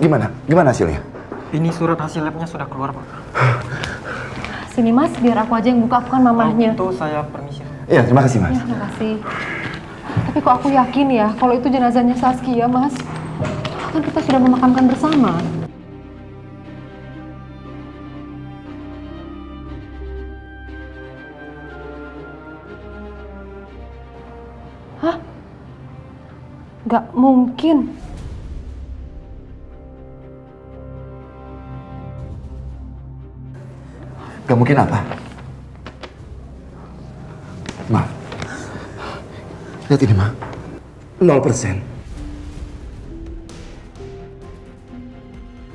Gimana hasilnya? Ini surat hasil labnya sudah keluar, Pak. Sini Mas, biar aku aja yang buka, aku kan mamahnya. Itu saya permisi. Iya, terima kasih Mas. Ya, terima kasih. Tapi kok aku yakin ya, kalau itu jenazahnya Saskia, Mas. Kan kita sudah memakamkan bersama. Hah? Gak mungkin. Gak mungkin apa? Ma, lihat ini, Ma. 0%.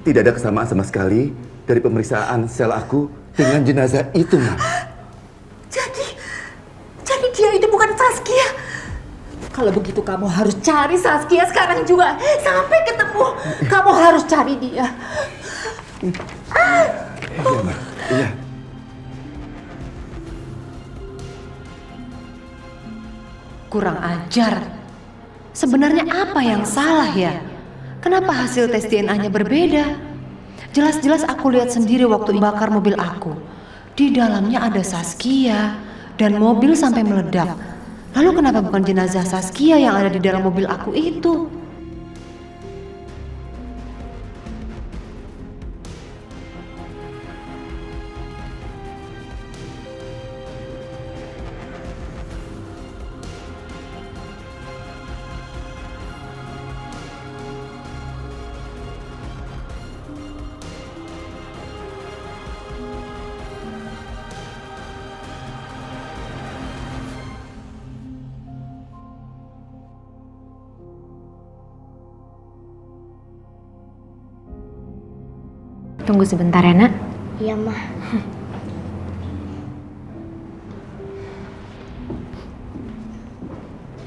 Tidak ada kesamaan sama sekali dari pemeriksaan sel aku dengan jenazah itu, Ma. Jadi dia itu bukan Saskia. Kalau begitu kamu harus cari Saskia sekarang juga. Sampai ketemu. Kamu harus cari dia. Iya, Ma. Iya. Kurang ajar. Sebenarnya apa yang salah ya? Kenapa hasil tes DNA-nya berbeda? Jelas-jelas aku lihat sendiri waktu bakar mobil aku. Di dalamnya ada Saskia dan mobil sampai meledak. Lalu kenapa bukan jenazah Saskia yang ada di dalam mobil aku itu? Tunggu sebentar ya, Nak. Iya, Mah.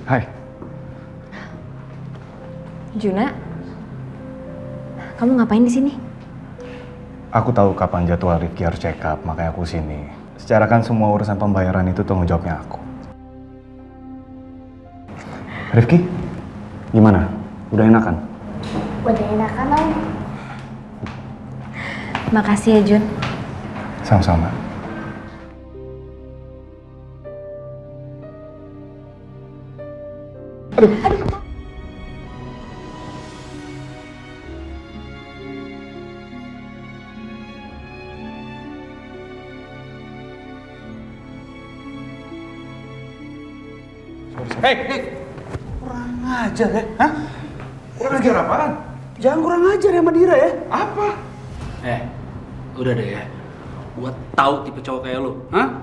Hai. Juna, kamu ngapain di sini? Aku tahu kapan jadwal Rifki harus check up, makanya aku sini. Secara kan semua urusan pembayaran itu tanggung jawabnya aku. Rifki, gimana? Udah enakan? Udah enakan, Om. Makasih ya, Jun. Sama-sama. Aduh. Hei, kurang ajar ya? Hah? Kurang ajar apaan? Jangan kurang ajar ya sama Dira ya? Apa? Udah deh ya. Gua tahu tipe cowok kayak lu, hah?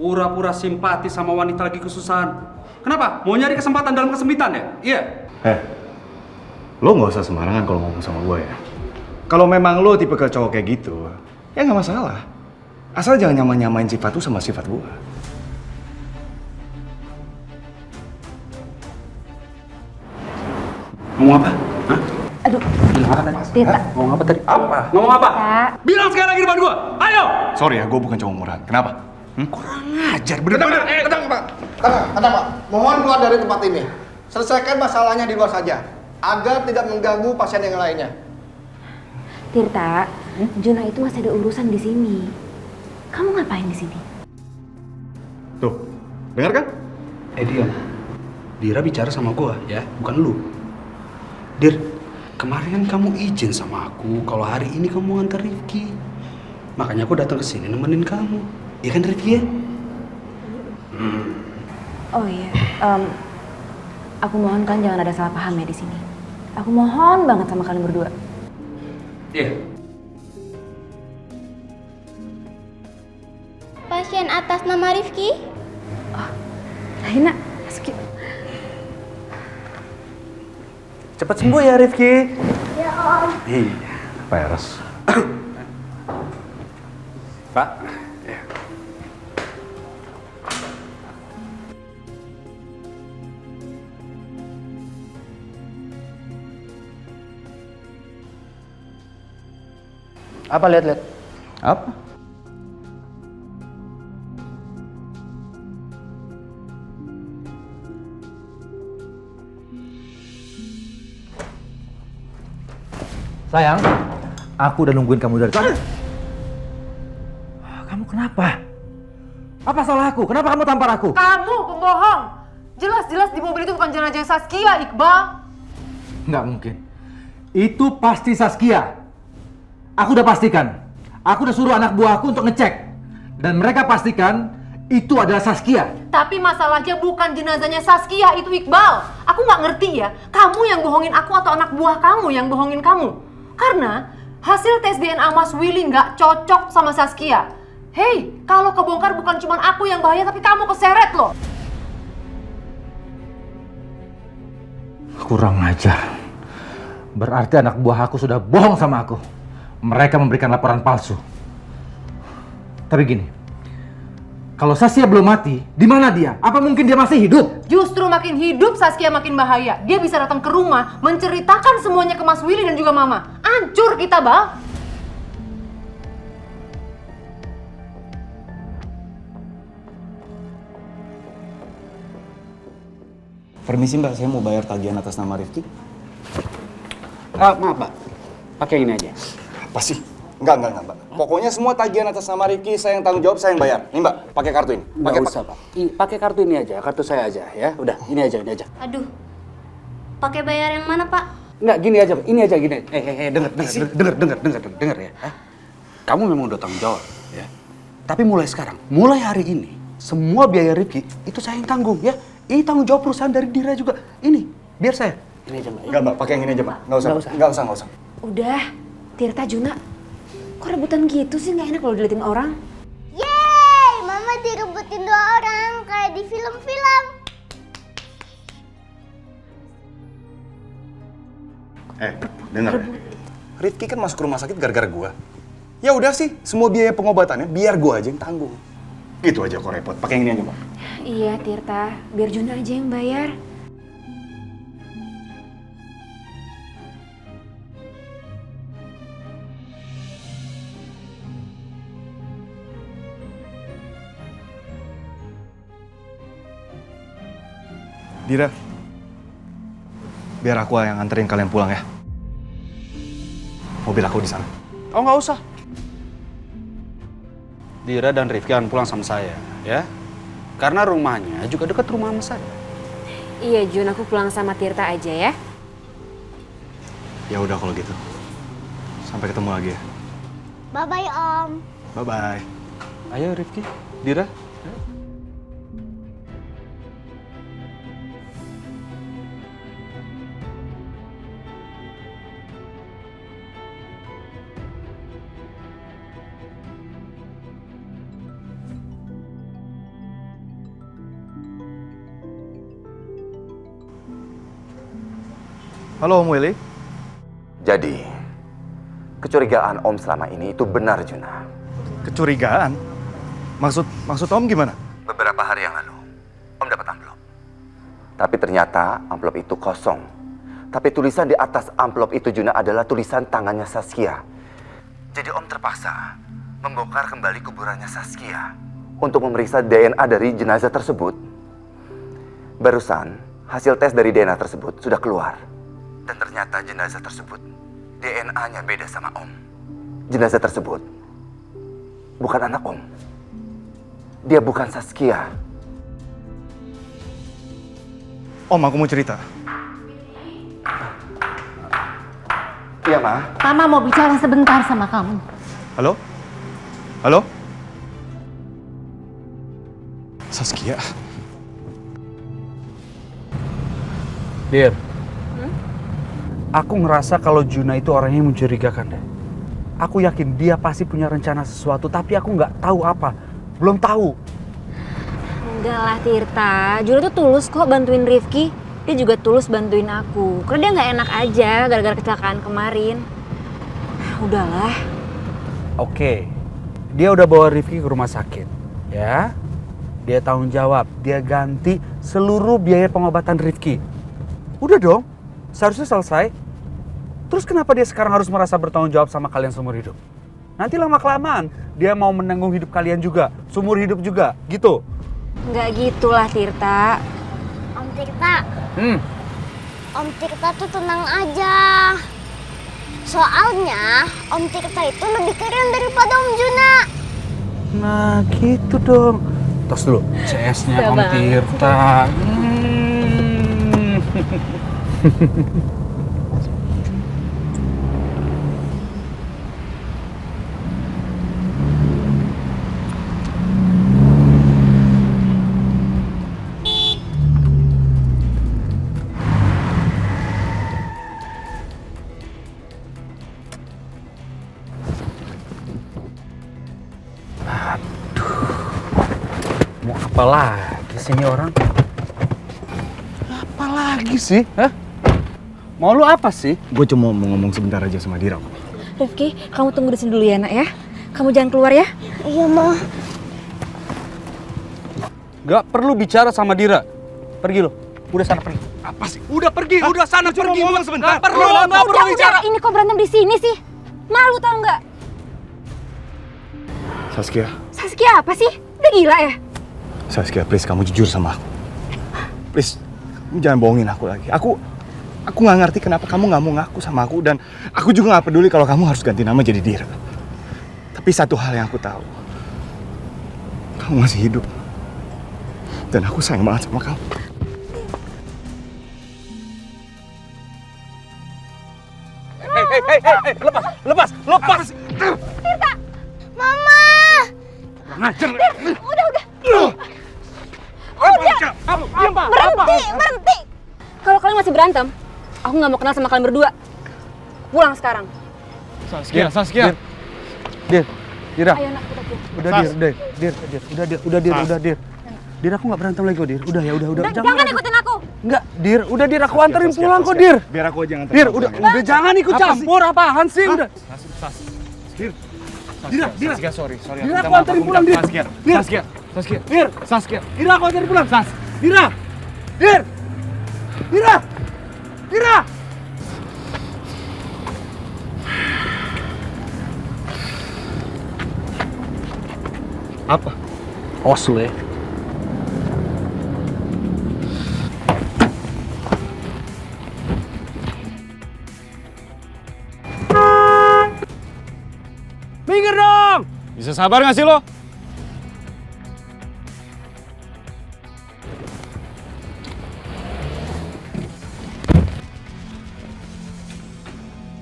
Pura-pura simpati sama wanita lagi kesusahan. Kenapa? Mau nyari kesempatan dalam kesempitan ya? Iya. Lo nggak usah sembarangan kalau ngomong sama gue ya. Kalau memang lo tipe ke cowok kayak gitu, ya nggak masalah. Asal jangan nyamain sifat lo sama sifat gue. Ngomong apa? Hah? Aduh, Bilang apa tadi? Tita. Ngomong apa tadi? Apa? Ngomong apa? Kak. Bilang sekali lagi depan gua. Ayo! Sorry ya, gue bukan cowok murahan. Kenapa? Kurang ajar, bener-bener. Tenang, Pak. Tenang, Pak. Mohon keluar dari tempat ini. Selesaikan masalahnya di luar saja, agar tidak mengganggu pasien yang lainnya. Tirta, Juna itu masih ada urusan di sini. Kamu ngapain di sini? Tuh, dengar kan? Diam. Dira bicara sama gua ya, bukan lu. Dir, kemarin kan kamu izin sama aku kalau hari ini kamu mau nganter Rifki. Makanya aku datang ke sini nemenin kamu. Iya kan Rifki ya? Oh iya, aku mohon kan jangan ada salah paham ya di sini. Aku mohon banget sama kalian berdua. Iya. Pasien atas nama Rifki? Rahina, Saskia. Cepat sembuh ya Rifki. Ya, Om. Iya. Peres. Pak. Apa lihat-lihat? Apa? Sayang, aku udah nungguin kamu dari tadi. Kamu kenapa? Apa salah aku? Kenapa kamu tampar aku? Kamu pembohong. Jelas-jelas di mobil itu bukan jenazah Saskia, Iqbal. Nggak mungkin. Itu pasti Saskia. Aku udah pastikan. Aku udah suruh anak buahku untuk ngecek. Dan mereka pastikan itu adalah Saskia. Tapi masalahnya bukan jenazahnya Saskia, itu Iqbal. Aku nggak ngerti ya, kamu yang bohongin aku atau anak buah kamu yang bohongin kamu. Karena hasil tes DNA Mas Willy nggak cocok sama Saskia. Hei, kalau kebongkar bukan cuma aku yang bahaya, tapi kamu keseret loh. Kurang ajar. Berarti anak buah aku sudah bohong sama aku. Mereka memberikan laporan palsu. Tapi gini, kalau Saskia belum mati, di mana dia? Apa mungkin dia masih hidup? Justru makin hidup Saskia makin bahaya. Dia bisa datang ke rumah, menceritakan semuanya ke Mas Willy dan juga Mama. Hancur kita, Bal. Permisi Mbak, saya mau bayar tagihan atas nama Rifki. Maaf Pak, pakai ini aja. Apa sih? Enggak Mbak. Pokoknya semua tagihan atas nama Rifki saya yang tanggung jawab, saya yang bayar. Nih Mbak, pakai kartu ini. Nggak usah Pak, pakai kartu ini aja, kartu saya aja ya. Udah, ini aja. Aduh, pakai bayar yang mana Pak? Nggak, gini aja Pak, ini aja gini. Dengar ya. Kamu memang udah tanggung jawab ya. Tapi mulai sekarang, mulai hari ini, semua biaya Rifki itu saya yang tanggung ya. Ini tanggung jawab perusahaan dari Dira juga. Ini, biar saya. Ini aja Mbak. Enggak Mbak, pakai yang ini aja Mbak. Nggak usah. Udah, Tirta, Juna. Kok rebutan gitu sih? Nggak enak kalau diliatin orang. Yeay, Mama direbutin 2 orang kayak di film-film. Dengar ya. Rifki kan masuk rumah sakit gara-gara gua. Ya udah sih, semua biaya pengobatannya biar gua aja yang tanggung. Gitu aja kok repot. Pakai yang ini aja, Mbak. Iya, Tirta. Biar Juna aja yang bayar. Dira, biar aku yang anterin kalian pulang ya. Mobil aku di sana. Oh nggak usah. Dira dan Rifki akan pulang sama saya, ya. Karena rumahnya juga dekat rumah sama saya. Iya, Jun. Aku pulang sama Tirta aja ya. Ya udah kalau gitu. Sampai ketemu lagi ya. Bye-bye Om. Bye-bye. Ayo Rifki, Dira. Halo Om Willy. Jadi, kecurigaan Om selama ini itu benar, Juna. Kecurigaan? Maksud Om gimana? Beberapa hari yang lalu, Om dapat amplop. Tapi ternyata amplop itu kosong. Tapi tulisan di atas amplop itu, Juna, adalah tulisan tangannya Saskia. Jadi Om terpaksa membongkar kembali kuburannya Saskia untuk memeriksa DNA dari jenazah tersebut. Barusan, hasil tes dari DNA tersebut sudah keluar. Dan ternyata jenazah tersebut DNA-nya beda sama Om. Jenazah tersebut bukan anak Om. Dia bukan Saskia. Om, aku mau cerita. Iya, Ma. Mama mau bicara sebentar sama kamu. Halo? Halo? Saskia. Dir. Aku ngerasa kalau Juna itu orangnya yang mencurigakan deh. Aku yakin dia pasti punya rencana sesuatu, tapi aku nggak tahu apa. Belum tahu. Enggak lah, Tirta. Juna tuh tulus kok bantuin Rifki. Dia juga tulus bantuin aku. Karena dia nggak enak aja gara-gara kecelakaan kemarin. Udahlah. Oke, dia udah bawa Rifki ke rumah sakit, ya. Dia tanggung jawab, dia ganti seluruh biaya pengobatan Rifki. Udah dong, seharusnya selesai. Terus kenapa dia sekarang harus merasa bertanggung jawab sama kalian seumur hidup? Nanti lama-kelamaan dia mau menanggung hidup kalian juga, seumur hidup juga, gitu. Nggak gitulah, Tirta. Om Tirta. Om Tirta tuh tenang aja. Soalnya Om Tirta itu lebih keren daripada Om Juna. Nah gitu dong. Tos dulu, CS-nya Om Tirta. Mau apa lagi sih ini orang? Apa lagi sih? Hah? Mau lu apa sih? Gue cuma mau ngomong sebentar aja sama Dira. Rifki, kamu tunggu di sini dulu ya nak ya. Kamu jangan keluar ya. Iya, Ma. Gak perlu bicara sama Dira. Pergi lo. Udah sana pergi. Apa sih? Udah pergi, udah sana pergi. Ngomong sebentar. Gak perlu, gak perlu bicara. Ini kok berantem di sini sih? Malu tau nggak? Saskia, Saskia apa sih? Udah gila ya? Saskia, please kamu jujur sama aku. Please, kamu jangan bohongin aku lagi. Aku nggak ngerti kenapa kamu nggak mau ngaku sama aku, dan aku juga nggak peduli kalau kamu harus ganti nama jadi Dira. Tapi satu hal yang aku tahu, kamu masih hidup, dan aku sayang banget sama kamu. Hei, lepas. Tirta! Mama! Ngajar. Udah. Berhenti! Kalau kalian masih berantem, aku nggak mau kenal sama kalian berdua. Pulang sekarang. Saskia. Dira. Ayo nak, kita pulang. Udah, Dir. Dir, aku nggak berantem lagi kok, Dir. Udah. Jangan ikutin aku. Enggak, Dir. Udah, Dir, aku anterin pulang kok, Dir. Biar aku aja nganterin. Dir, udah jangan ikut campur, apaan sih? Udah. Dira. Sorry. Dir, aku anterin pulang, Dir. Saskia. Dir, Dira, aku anterin pulang. Dira. Apa? Awas lu ya. Minggir dong! Bisa sabar nggak sih lo?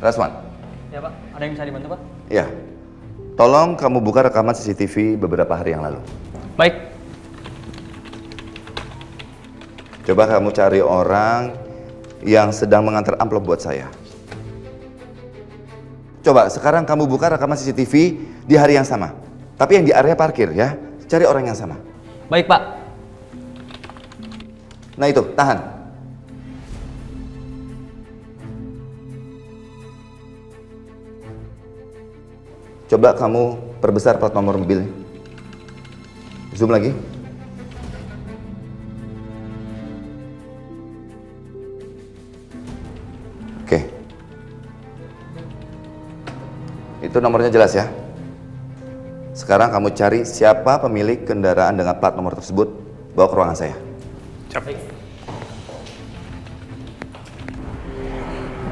Rasman. Ya, Pak. Ada yang bisa dibantu, Pak? Ya. Tolong kamu buka rekaman CCTV beberapa hari yang lalu. Baik. Coba kamu cari orang yang sedang mengantar amplop buat saya. Coba sekarang kamu buka rekaman CCTV di hari yang sama. Tapi yang di area parkir ya. Cari orang yang sama. Baik, Pak. Nah itu, tahan. Coba kamu perbesar plat nomor mobilnya. Zoom lagi. Oke. Itu nomornya jelas ya. Sekarang kamu cari siapa pemilik kendaraan dengan plat nomor tersebut, bawa ke ruangan saya.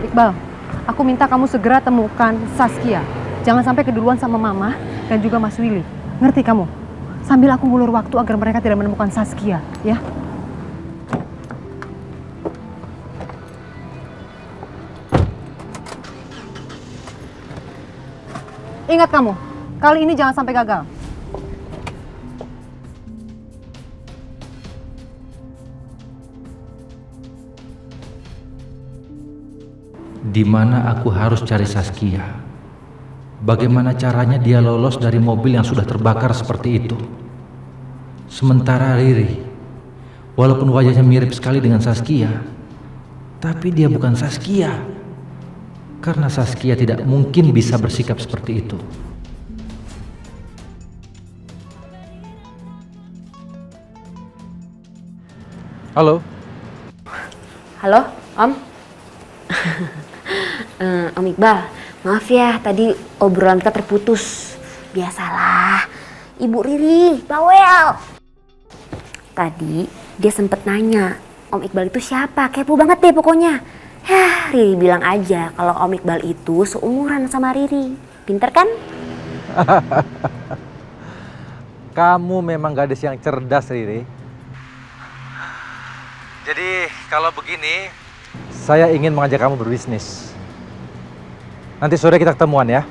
Iqbal, aku minta kamu segera temukan Saskia. Jangan sampai keduluan sama Mama dan juga Mas Willy. Ngerti kamu? Sambil aku ngulur waktu agar mereka tidak menemukan Saskia, ya? Ingat kamu, kali ini jangan sampai gagal. Di mana aku harus cari Saskia? Bagaimana caranya dia lolos dari mobil yang sudah terbakar seperti itu? Sementara Riri, walaupun wajahnya mirip sekali dengan Saskia, tapi dia bukan Saskia. Karena Saskia tidak mungkin bisa bersikap seperti itu. Halo? Halo, Om. Om Iqbal, maaf ya tadi obrolan kita terputus. Biasalah, Ibu Riri, bawel. Tadi dia sempet nanya, Om Iqbal itu siapa? Kepo banget deh pokoknya. Riri bilang aja kalau Om Iqbal itu seumuran sama Riri. Pinter kan? Kamu memang gadis yang cerdas, Riri. Jadi kalau begini, saya ingin mengajak kamu berbisnis. Nanti sore kita ketemuan ya.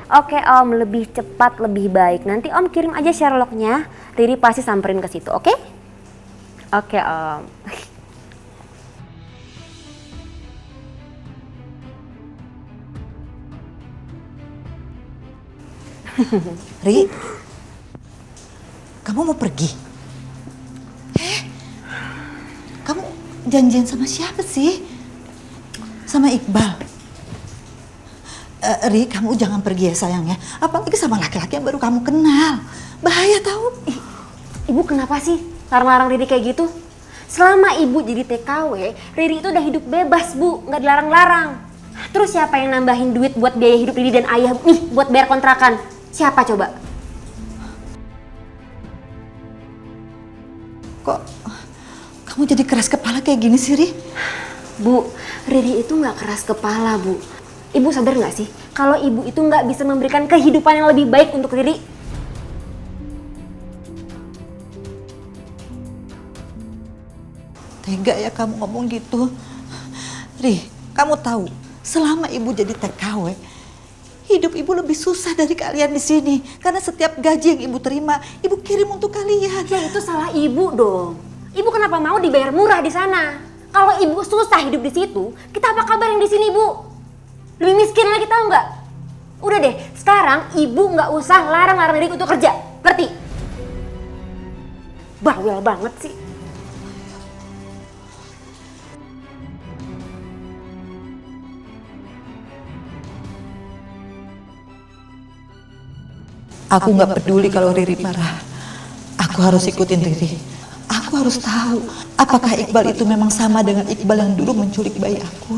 Oke Om, lebih cepat lebih baik. Nanti Om kirim aja Sherlocknya. Riri pasti samperin ke situ, oke? Oke Om. Ri, kamu mau pergi? Kamu janjian sama siapa sih? Sama Iqbal? Ri, kamu jangan pergi ya sayang ya. Apalagi sama laki-laki yang baru kamu kenal. Bahaya tahu. Ibu kenapa sih larang-larang Riri kayak gitu? Selama ibu jadi TKW, Riri itu udah hidup bebas bu, nggak dilarang-larang. Terus siapa yang nambahin duit buat biaya hidup Riri dan ayah nih buat bayar kontrakan? Siapa coba? Kok kamu jadi keras kepala kayak gini sih, Ri? Bu, Riri itu nggak keras kepala bu. Ibu sadar nggak sih kalau ibu itu nggak bisa memberikan kehidupan yang lebih baik untuk Riri? Tega ya kamu ngomong gitu. Ri, kamu tahu selama ibu jadi TKW, hidup ibu lebih susah dari kalian di sini. Karena setiap gaji yang ibu terima, ibu kirim untuk kalian. Ya itu salah ibu dong. Ibu kenapa mau dibayar murah di sana? Kalau ibu susah hidup di situ, kita apa kabar yang di sini bu? Lebih miskin lagi tahu nggak? Udah deh, sekarang ibu nggak usah larang-larang Riri untuk kerja, ngerti? Bawel banget sih. Aku nggak peduli kalau Riri marah. Aku harus ikutin Riri. Aku harus tahu apakah Iqbal itu memang sama dengan Iqbal yang dulu menculik bayi aku.